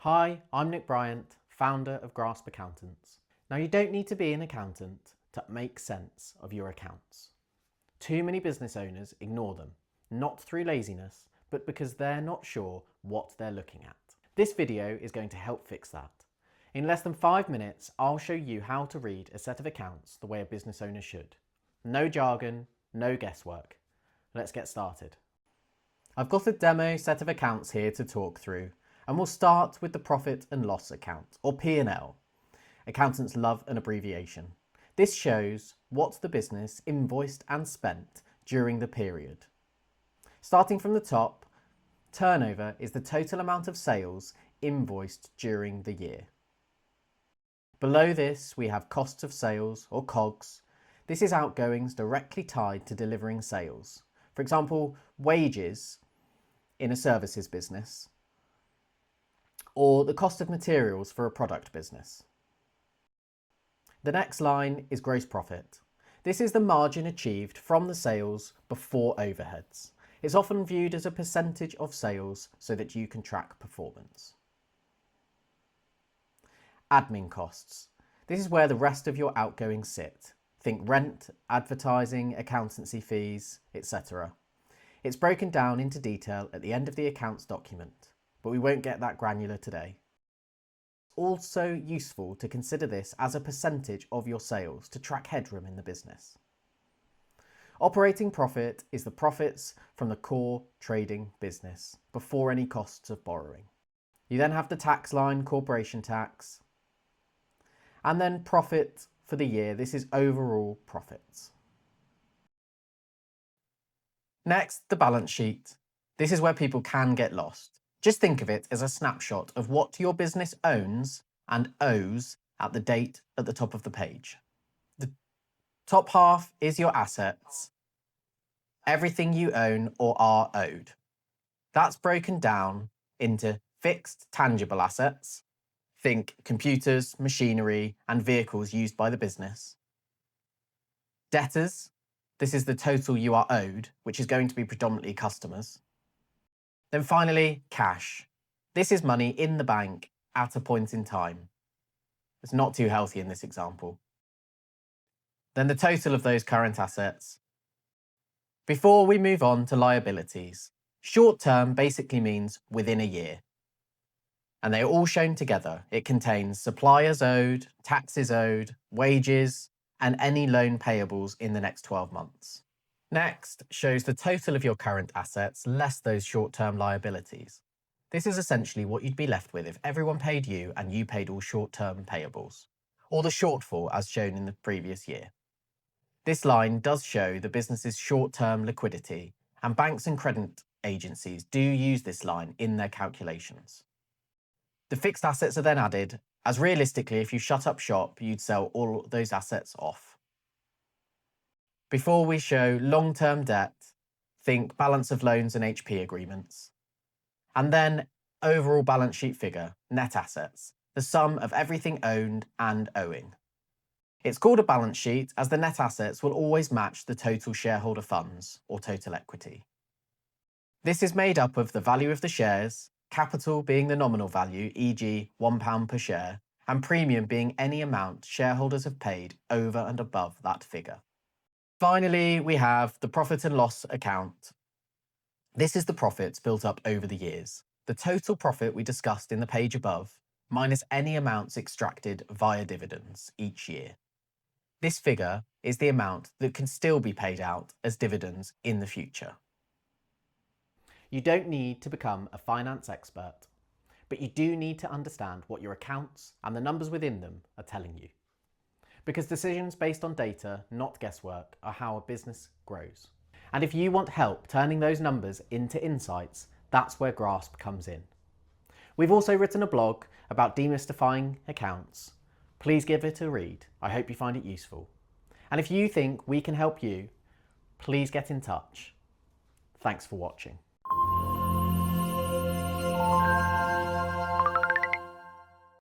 Hi, I'm Nick Bryant, founder of Grasp Accountants. Now, you don't need to be an accountant to make sense of your accounts. Too many business owners ignore them, not through laziness, but because they're not sure what they're looking at. This video is going to help fix that. In less than 5 minutes, I'll show you how to read a set of accounts the way a business owner should. No jargon, no guesswork. Let's get started. I've got a demo set of accounts here to talk through, and we'll start with the profit and loss account, or P&L. Accountants love an abbreviation. This shows what the business invoiced and spent during the period. Starting from the top, turnover is the total amount of sales invoiced during the year. Below this, we have costs of sales, or COGS. This is outgoings directly tied to delivering sales. For example, wages in a services business, or the cost of materials for a product business. The next line is gross profit. This is the margin achieved from the sales before overheads. It's often viewed as a percentage of sales so that you can track performance. Admin costs. This is where the rest of your outgoings sit. Think rent, advertising, accountancy fees, etc. It's broken down into detail at the end of the accounts document, but we won't get that granular today. It's also useful to consider this as a percentage of your sales to track headroom in the business. Operating profit is the profits from the core trading business before any costs of borrowing. You then have the tax line, corporation tax, and then profit for the year. This is overall profits. Next, the balance sheet. This is where people can get lost. Just think of it as a snapshot of what your business owns and owes at the date at the top of the page. The top half is your assets, everything you own or are owed. That's broken down into fixed tangible assets, think computers, machinery, and vehicles used by the business. Debtors, this is the total you are owed, which is going to be predominantly customers. Then finally, cash. This is money in the bank at a point in time. It's not too healthy in this example. Then the total of those current assets. Before we move on to liabilities, short term basically means within a year. And they are all shown together. It contains suppliers owed, taxes owed, wages, and any loan payables in the next 12 months. Next shows the total of your current assets less those short-term liabilities. This is essentially what you'd be left with if everyone paid you and you paid all short-term payables, or the shortfall as shown in the previous year. This line does show the business's short-term liquidity, and banks and credit agencies do use this line in their calculations. The fixed assets are then added, as realistically if you shut up shop, you'd sell all those assets off. Before we show long-term debt, think balance of loans and HP agreements. And then overall balance sheet figure, net assets, the sum of everything owned and owing. It's called a balance sheet as the net assets will always match the total shareholder funds, or total equity. This is made up of the value of the shares, capital being the nominal value, e.g. £1 per share, and premium being any amount shareholders have paid over and above that figure. Finally, we have the profit and loss account. This is the profits built up over the years. The total profit we discussed in the page above, minus any amounts extracted via dividends each year. This figure is the amount that can still be paid out as dividends in the future. You don't need to become a finance expert, but you do need to understand what your accounts and the numbers within them are telling you. Because decisions based on data, not guesswork, are how a business grows. And if you want help turning those numbers into insights, that's where Grasp comes in. We've also written a blog about demystifying accounts. Please give it a read. I hope you find it useful. And if you think we can help you, please get in touch. Thanks for watching.